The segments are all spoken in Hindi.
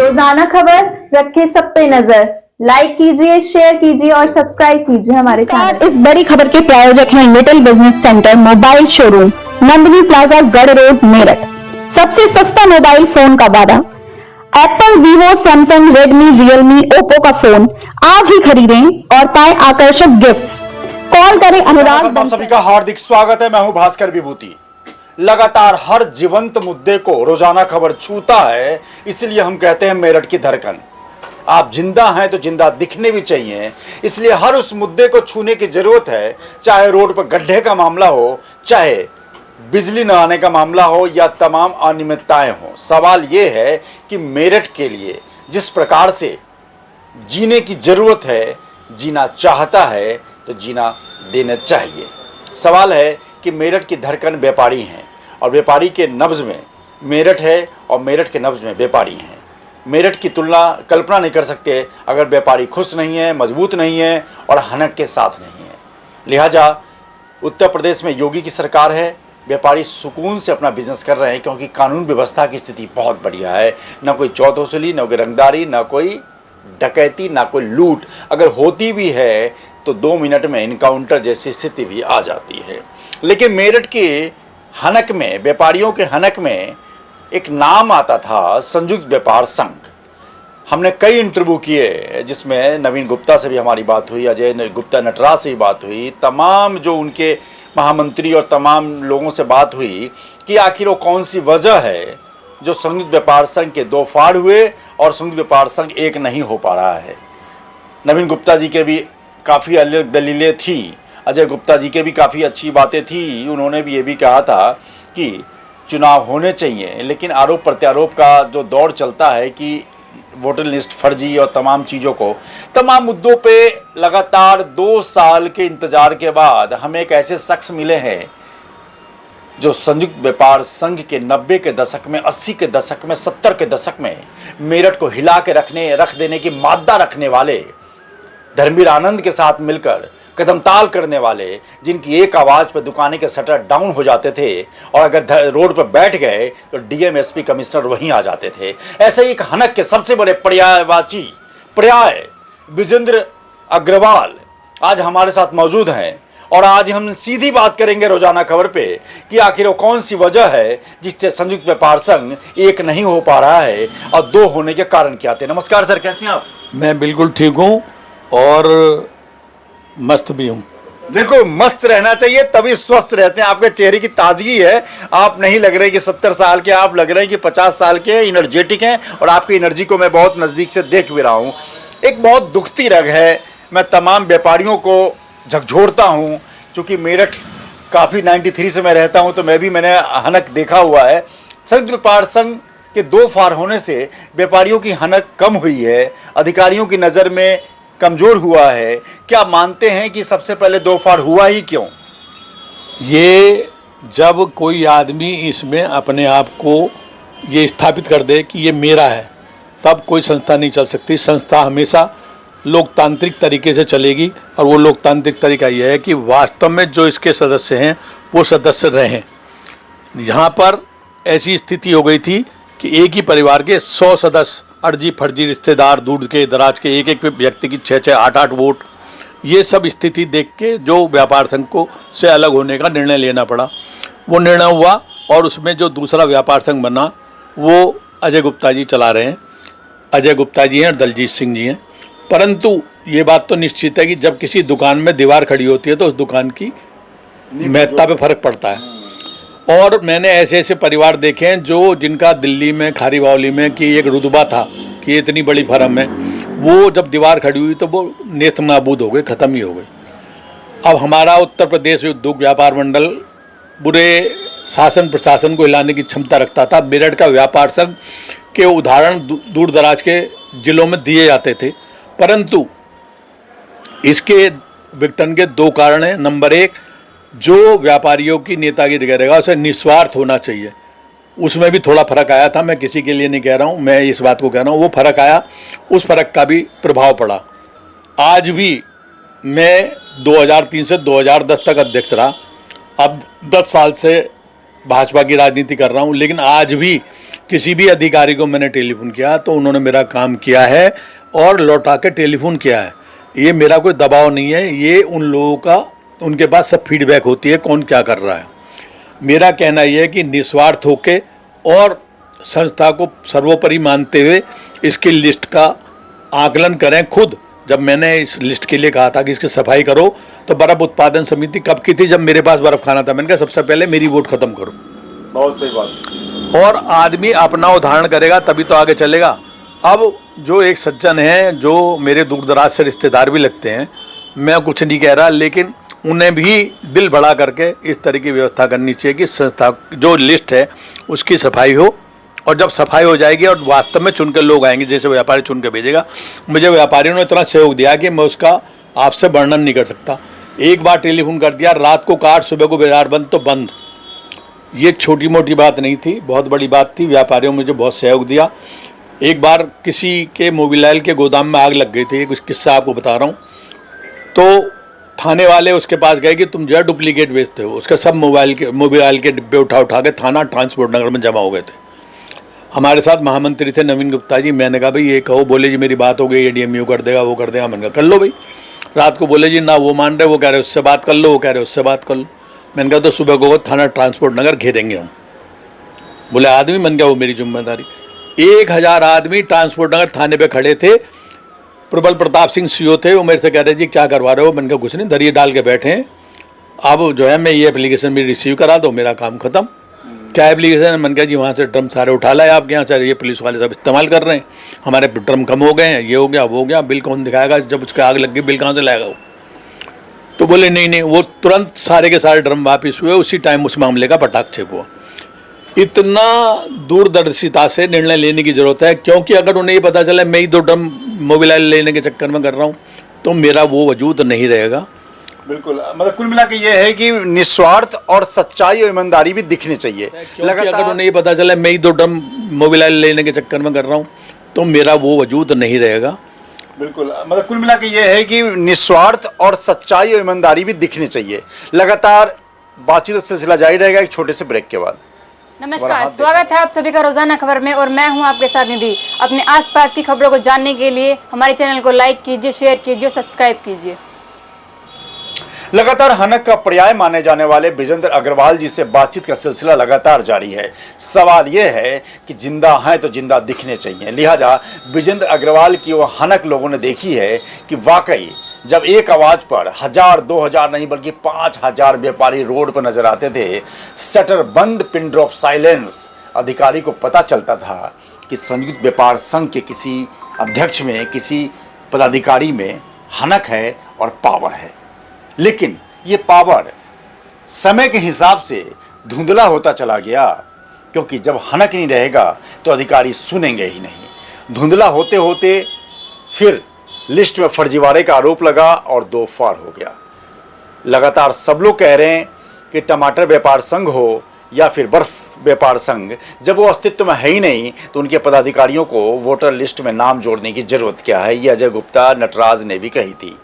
रोजाना खबर रखे सब पे नजर। लाइक कीजिए, शेयर कीजिए और सब्सक्राइब कीजिए हमारे चैनल। इस बड़ी खबर के प्रायोजक हैं little business centre mobile showroom, Nandini plaza, गढ़ रोड, मेरठ। सबसे सस्ता मोबाइल फोन का वादा। Apple, Vivo, Samsung, Redmi, Realme, Oppo का फोन आज ही खरीदें और पाएं आकर्षक गिफ्ट्स। कॉल करें अनुराग। आप सभी का हार्दिक स्वागत है। मैं हूं भास्कर विभूति। लगातार हर जीवंत मुद्दे को रोजाना खबर छूता है, इसलिए हम कहते हैं मेरठ की धड़कन। आप जिंदा हैं तो जिंदा दिखने भी चाहिए, इसलिए हर उस मुद्दे को छूने की जरूरत है। चाहे रोड पर गड्ढे का मामला हो, चाहे बिजली न आने का मामला हो या तमाम अनियमितताएं हो। सवाल यह है कि मेरठ के लिए जिस प्रकार से जीने की जरूरत है, जीना चाहता है तो जीना देना चाहिए। सवाल है कि मेरठ की धड़कन व्यापारी हैं और व्यापारी के नब्ज में मेरठ है और मेरठ के नब्ज में व्यापारी हैं। मेरठ की तुलना कल्पना नहीं कर सकते अगर व्यापारी खुश नहीं है, मजबूत नहीं है और हनक के साथ नहीं है। लिहाजा उत्तर प्रदेश में योगी की सरकार है, व्यापारी सुकून से अपना बिजनेस कर रहे हैं क्योंकि कानून व्यवस्था की स्थिति बहुत बढ़िया है। ना कोई चौथ वसूली, ना कोई रंगदारी, ना कोई डकैती, ना कोई लूट। अगर होती भी है तो 2 मिनट में इनकाउंटर जैसी स्थिति भी आ जाती है। लेकिन मेरठ के हनक में, व्यापारियों के हनक में एक नाम आता था संयुक्त व्यापार संघ। हमने कई इंटरव्यू किए जिसमें नवीन गुप्ता से भी हमारी बात हुई, अजय गुप्ता नटराज से भी बात हुई, तमाम जो उनके महामंत्री और तमाम लोगों से बात हुई कि आखिर वो कौन सी वजह है जो संयुक्त व्यापार संघ के 2 फाड़ हुए और संयुक्त व्यापार संघ एक नहीं हो पा रहा है। नवीन गुप्ता जी के भी काफ़ी अलग दलीलें थीं, अजय गुप्ता जी के भी काफ़ी अच्छी बातें थी। उन्होंने भी ये भी कहा था कि चुनाव होने चाहिए, लेकिन आरोप प्रत्यारोप का जो दौर चलता है कि वोटर लिस्ट फर्जी और तमाम चीज़ों को, तमाम मुद्दों पे लगातार 2 साल के इंतजार के बाद हमें एक ऐसे शख्स मिले हैं जो संयुक्त व्यापार संघ के 90 के दशक में, 80 के दशक में, 70 के दशक में मेरठ को हिला के रख देने की मादा रखने वाले, धर्मवीर आनंद के साथ मिलकर कदमताल करने वाले, जिनकी एक आवाज़ पर दुकानें के शटर डाउन हो जाते थे और अगर रोड पर बैठ गए तो डीएम एसपी कमिश्नर वहीं आ जाते थे। ऐसे ही एक हनक के सबसे बड़े पर्याय विजेंद्र अग्रवाल आज हमारे साथ मौजूद हैं और आज हम सीधी बात करेंगे रोजाना खबर पे कि आखिर वो कौन सी वजह है जिससे संयुक्त व्यापार संघ एक नहीं हो पा रहा है और 2 होने के कारण क्या थे। नमस्कार सर, कैसे हैं आप? मैं बिल्कुल ठीक हूँ और मस्त भी हूँ। बिल्कुल मस्त रहना चाहिए, तभी स्वस्थ रहते हैं। आपके चेहरे की ताजगी है, आप नहीं लग रहे कि 70 साल के, आप लग रहे हैं कि 50 साल के, एनर्जेटिक हैं और आपकी एनर्जी को मैं बहुत नज़दीक से देख भी रहा हूँ। एक बहुत दुखती रग है, मैं तमाम व्यापारियों को झकझोरता हूँ क्योंकि मेरठ काफ़ी 93 से मैं रहता हूँ तो मैंने हनक देखा हुआ है। संयुक्त व्यापार संघ के 2 फाड़ होने से व्यापारियों की हनक कम हुई है, अधिकारियों की नज़र में कमज़ोर हुआ है। क्या मानते हैं कि सबसे पहले 2 फाड़ हुआ ही क्यों? ये जब कोई आदमी इसमें अपने आप को ये स्थापित कर दे कि ये मेरा है, तब कोई संस्था नहीं चल सकती। संस्था हमेशा लोकतांत्रिक तरीके से चलेगी और वो लोकतांत्रिक तरीका ये है कि वास्तव में जो इसके सदस्य हैं वो सदस्य रहें। यहाँ पर ऐसी स्थिति हो गई थी कि एक ही परिवार के 100 सदस्य, अर्जी फर्जी रिश्तेदार, दूर के दराज के एक व्यक्ति की 6-6, 8-8 वोट, ये सब स्थिति देख के जो व्यापार संघ को से अलग होने का निर्णय लेना पड़ा। वो निर्णय हुआ और उसमें जो दूसरा व्यापार संघ बना वो अजय गुप्ता जी चला रहे हैं। अजय गुप्ता जी हैं और दलजीत सिंह जी हैं। परंतु ये बात तो निश्चित है कि जब किसी दुकान में दीवार खड़ी होती है तो उस दुकान की महत्ता पे फर्क पड़ता है। और मैंने ऐसे ऐसे परिवार देखे हैं जिनका दिल्ली में, खारी बावली में कि एक रुतबा था कि ये इतनी बड़ी फर्म है, वो जब दीवार खड़ी हुई तो वो नेस्त नाबूद हो गए, ख़त्म ही हो गए। अब हमारा उत्तर प्रदेश उद्योग व्यापार मंडल बुरे शासन प्रशासन को हिलाने की क्षमता रखता था। मेरठ का व्यापार संघ के उदाहरण दूर दराज के जिलों में दिए जाते थे, परंतु इसके विघटन के 2 कारण हैं। नंबर 1, जो व्यापारियों की नेतागिरी करेगा उसे निस्वार्थ होना चाहिए, उसमें भी थोड़ा फर्क आया था। मैं किसी के लिए नहीं कह रहा हूँ, मैं इस बात को कह रहा हूँ, वो फर्क आया, उस फर्क का भी प्रभाव पड़ा। आज भी मैं 2003 से 2010 तक अध्यक्ष रहा, अब 10 साल से भाजपा की राजनीति कर रहा हूँ, लेकिन आज भी किसी भी अधिकारी को मैंने टेलीफोन किया तो उन्होंने मेरा काम किया है और लौटा के टेलीफोन किया है। ये मेरा कोई दबाव नहीं है, ये उन लोगों का, उनके पास सब फीडबैक होती है कौन क्या कर रहा है। मेरा कहना यह है कि निस्वार्थ होके और संस्था को सर्वोपरि मानते हुए इसकी लिस्ट का आकलन करें खुद। जब मैंने इस लिस्ट के लिए कहा था कि इसकी सफाई करो तो बर्फ उत्पादन समिति कब की थी? जब मेरे पास बर्फ खाना था। मैंने कहा सबसे पहले मेरी वोट खत्म करो। बहुत सही बात। और आदमी अपना उदाहरण करेगा तभी तो आगे चलेगा। अब जो एक सज्जन हैं जो मेरे दूर दराज से रिश्तेदार भी लगते हैं, मैं कुछ नहीं कह रहा, लेकिन उन्हें भी दिल बड़ा करके इस तरह की व्यवस्था करनी चाहिए कि संस्था जो लिस्ट है उसकी सफाई हो। और जब सफाई हो जाएगी और वास्तव में चुन के लोग आएंगे, जैसे व्यापारी चुन के भेजेगा, मुझे व्यापारियों ने इतना सहयोग दिया कि मैं उसका आपसे वर्णन नहीं कर सकता। एक बार टेलीफोन कर दिया, रात को काट, सुबह को बाजार बंद तो बंद। ये छोटी मोटी बात नहीं थी, बहुत बड़ी बात थी। व्यापारियों ने मुझे बहुत सहयोग दिया। एक बार किसी के मोबाइल के गोदाम में आग लग गई थी, कुछ किस्सा आपको बता रहा हूँ। तो थाने वाले उसके पास गए कि तुम जो है डुप्लीकेट बेचते हो। उसके सब मोबाइल के डिब्बे उठा के थाना ट्रांसपोर्ट नगर में जमा हो गए थे। हमारे साथ महामंत्री थे नवीन गुप्ता जी। मैंने कहा भाई ये कहो, बोले जी मेरी बात हो गई, ये डीएमयू कर देगा, वो कर देगा। मैंने कहा कर लो भाई। रात को बोले जी ना वो मान रहे, वो कह रहे उससे बात कर लो, वो कह रहे उससे बात कर लो। मैंने कहा तो सुबह को थाना ट्रांसपोर्ट नगर घेरेंगे हम। बोले आदमी बन गया, वो मेरी जिम्मेदारी। 1000 आदमी ट्रांसपोर्ट नगर थाने पे खड़े थे। प्रबल प्रताप सिंह सीओ थे, वो मेरे से कह रहे जी क्या करवा रहे हो? मैंने कहा कुछ नहीं, दरिया डाल के बैठे हैं। अब जो है मैं ये एप्लीकेशन भी रिसीव करा दो, मेरा काम खत्म। क्या एप्लीकेशन है? मैंने कहा जी वहाँ से ड्रम सारे उठा लाए आपके यहाँ से, ये पुलिस वाले सब इस्तेमाल कर रहे हैं, हमारे ड्रम कम हो गए हैं, ये हो गया वो हो गया। बिल कौन दिखाएगा? जब उसके आग लग गई बिल कहाँ से लाएगा वो? तो बोले नहीं, वो तुरंत सारे के सारे ड्रम वापिस हुए। उसी टाइम उस मामले का पटाक्षेप हुआ। इतना दूरदर्शिता से निर्णय लेने की जरूरत है, क्योंकि अगर उन्हें ये पता चला मैं ही 2 ड्रम मोबाइल लेने के चक्कर में कर रहा हूँ तो मेरा वो वजूद नहीं रहेगा। बिल्कुल, मतलब कुल मिला के ये है कि निस्वार्थ और सच्चाई और ईमानदारी भी दिखनी चाहिए। लगातार अगर उन्हें ये पता चला मैं ही 2 ड्रम मोबाइल लेने के चक्कर में कर रहा हूँ तो मेरा वो वजूद नहीं रहेगा। बिल्कुल, मतलब कुल मिला के ये है कि निस्वार्थ और सच्चाई और ईमानदारी भी दिखनी चाहिए। लगातार बातचीत का सिलसिला जारी रहेगा एक छोटे से ब्रेक के बाद। नमस्कार, स्वागत है आप सभी का रोजाना खबर में और मैं हूं आपके साथ निधि। अपने आसपास की खबरों को जानने के लिए हमारे चैनल को लाइक कीजिए, शेयर कीजिए, सब्सक्राइब कीजिए। लगातार हनक का पर्याय माने जाने वाले विजेंद्र अग्रवाल जी से बातचीत का सिलसिला लगातार जारी है। सवाल यह है कि जिंदा हैं तो जिंदा दिखने चाहिए। लिहाजा विजेंद्र अग्रवाल की वो हनक लोगों ने देखी है कि वाकई जब एक आवाज पर 1000 2000 नहीं बल्कि 5000 व्यापारी रोड पर नजर आते थे, शटर बंद, पिन ड्रॉप साइलेंस, अधिकारी को पता चलता था कि संयुक्त व्यापार संघ के किसी अध्यक्ष में, किसी पदाधिकारी में हनक है और पावर है। लेकिन ये पावर समय के हिसाब से धुंधला होता चला गया, क्योंकि जब हनक नहीं रहेगा तो अधिकारी सुनेंगे ही नहीं। धुंधला होते होते फिर लिस्ट में फर्जीवाड़े का आरोप लगा और 2 फाड़ हो गया। लगातार सब लोग कह रहे हैं कि टमाटर व्यापार संघ हो या फिर बर्फ व्यापार संघ, जब वो अस्तित्व में है ही नहीं तो उनके पदाधिकारियों को वोटर लिस्ट में नाम जोड़ने की जरूरत क्या है? ये अजय गुप्ता, नटराज ने भी कही थी।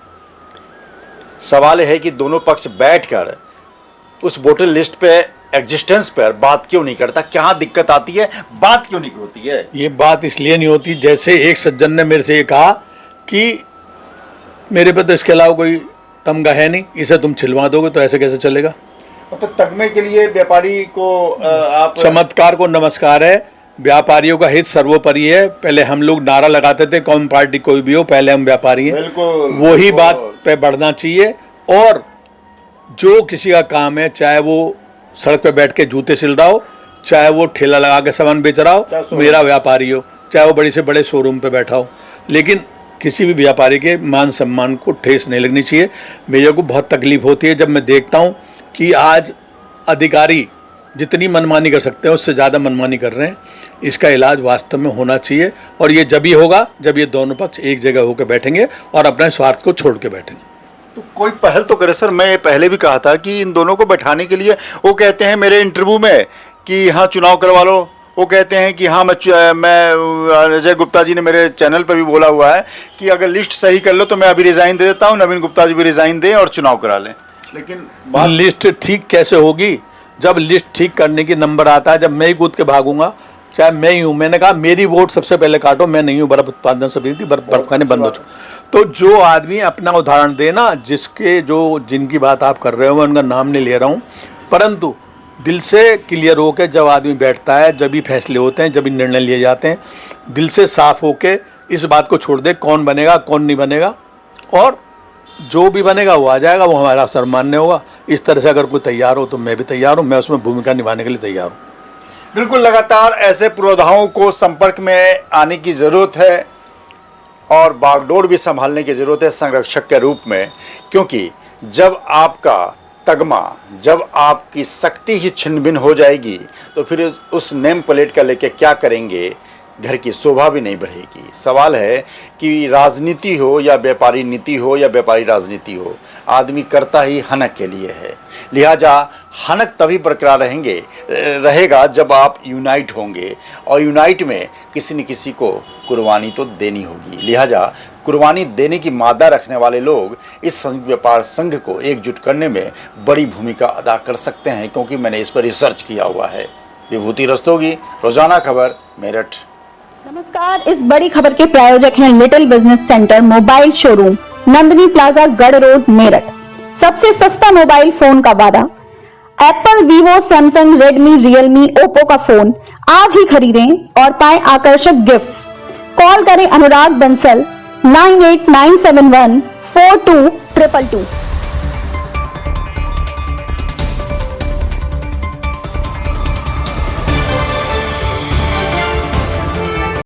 सवाल है कि दोनों पक्ष बैठकर उस वोटर लिस्ट पे एग्जिस्टेंस पर बात क्यों नहीं करता? क्या दिक्कत आती है? बात क्यों नहीं होती है? ये बात इसलिए नहीं होती, जैसे एक सज्जन ने मेरे से ये कहा कि मेरे पे तो इसके अलावा कोई तमगा है नहीं, इसे तुम छिलवा दोगे तो ऐसे कैसे चलेगा? तो तगमे के लिए व्यापारी को आप चमत्कार को नमस्कार है। व्यापारियों का हित सर्वोपरि है। पहले हम लोग नारा लगाते थे कौन पार्टी कोई भी हो, पहले हम व्यापारी हैं। बिल्कुल, वही बात पे बढ़ना चाहिए। और जो किसी का काम है, चाहे वो सड़क पे बैठ के जूते सिल रहा हो, चाहे वो ठेला लगा के सामान बेच रहा हो, मेरा व्यापारी हो, चाहे वो बड़े से बड़े शोरूम पे बैठा हो, लेकिन किसी भी व्यापारी के मान सम्मान को ठेस नहीं लगनी चाहिए। मेरे को बहुत तकलीफ होती है जब मैं देखता हूँ कि आज अधिकारी जितनी मनमानी कर सकते हैं उससे ज़्यादा मनमानी कर रहे हैं। इसका इलाज वास्तव में होना चाहिए और ये जब ही होगा जब ये दोनों पक्ष एक जगह होकर बैठेंगे और अपने स्वार्थ को छोड़ के बैठेंगे। तो कोई पहल तो करे सर। मैं पहले भी कहा था कि इन दोनों को बैठाने के लिए, वो कहते हैं मेरे इंटरव्यू में कि हाँ चुनाव करवा लो, वो कहते हैं कि हाँ मैं अजय गुप्ता जी ने मेरे चैनल पर भी बोला हुआ है कि अगर लिस्ट सही कर लो तो मैं अभी रिज़ाइन दे देता हूँ, नवीन गुप्ता जी भी रिज़ाइन दें और चुनाव करा लें। लेकिन लिस्ट ठीक कैसे होगी? जब लिस्ट ठीक करने की नंबर आता है, जब मैं ही कूद के भागूंगा चाहे मैं ही हूँ, मैंने कहा मेरी वोट सबसे पहले काटो, मैं नहीं हूँ बर्फ उत्पादन समिति, बर्फ खाने बंद हो चुके। तो जो आदमी अपना उदाहरण देना, जिनकी बात आप कर रहे हो, मैं उनका नाम नहीं ले रहा हूँ, परंतु दिल से क्लियर होकर जब आदमी बैठता है, जब भी फैसले होते हैं, जब भी निर्णय लिए जाते हैं, दिल से साफ होके इस बात को छोड़ दे कौन बनेगा कौन नहीं बनेगा, और जो भी बनेगा वो आ जाएगा, वो हमारा सम्मान्य होगा। इस तरह से अगर कोई तैयार हो तो मैं भी तैयार हूँ, मैं उसमें भूमिका निभाने के लिए तैयार हूँ। बिल्कुल, लगातार ऐसे पुरोधाओं को संपर्क में आने की ज़रूरत है और बागडोर भी संभालने की ज़रूरत है संरक्षक के रूप में, क्योंकि जब आपका तगमा, जब आपकी शक्ति ही छिन्न भिन्न हो जाएगी तो फिर उस नेम प्लेट का लेके क्या करेंगे, घर की शोभा भी नहीं बढ़ेगी। सवाल है कि राजनीति हो या व्यापारी नीति हो या व्यापारी राजनीति हो, आदमी करता ही हनक के लिए है। लिहाजा हनक तभी बरकरार रहेगा जब आप यूनाइट होंगे, और यूनाइट में किसी न किसी को कुर्बानी तो देनी होगी। लिहाजा कुर्बानी देने की मादा रखने वाले लोग इस संयुक्त व्यापार संघ को एकजुट करने में बड़ी भूमिका अदा कर सकते हैं, क्योंकि मैंने इस पर रिसर्च किया हुआ है। विभूति रस्तोगी, रोजाना खबर, मेरठ। नमस्कार, इस बड़ी खबर के प्रायोजक हैं little business centre mobile showroom, Nandini plaza, गढ़ रोड, मेरठ। सबसे सस्ता मोबाइल फोन का वादा। Apple, Vivo, Samsung, Redmi, Realme, Oppo का फोन आज ही खरीदें और पाएं आकर्षक गिफ्ट्स। कॉल करें अनुराग बंसल 9897142222।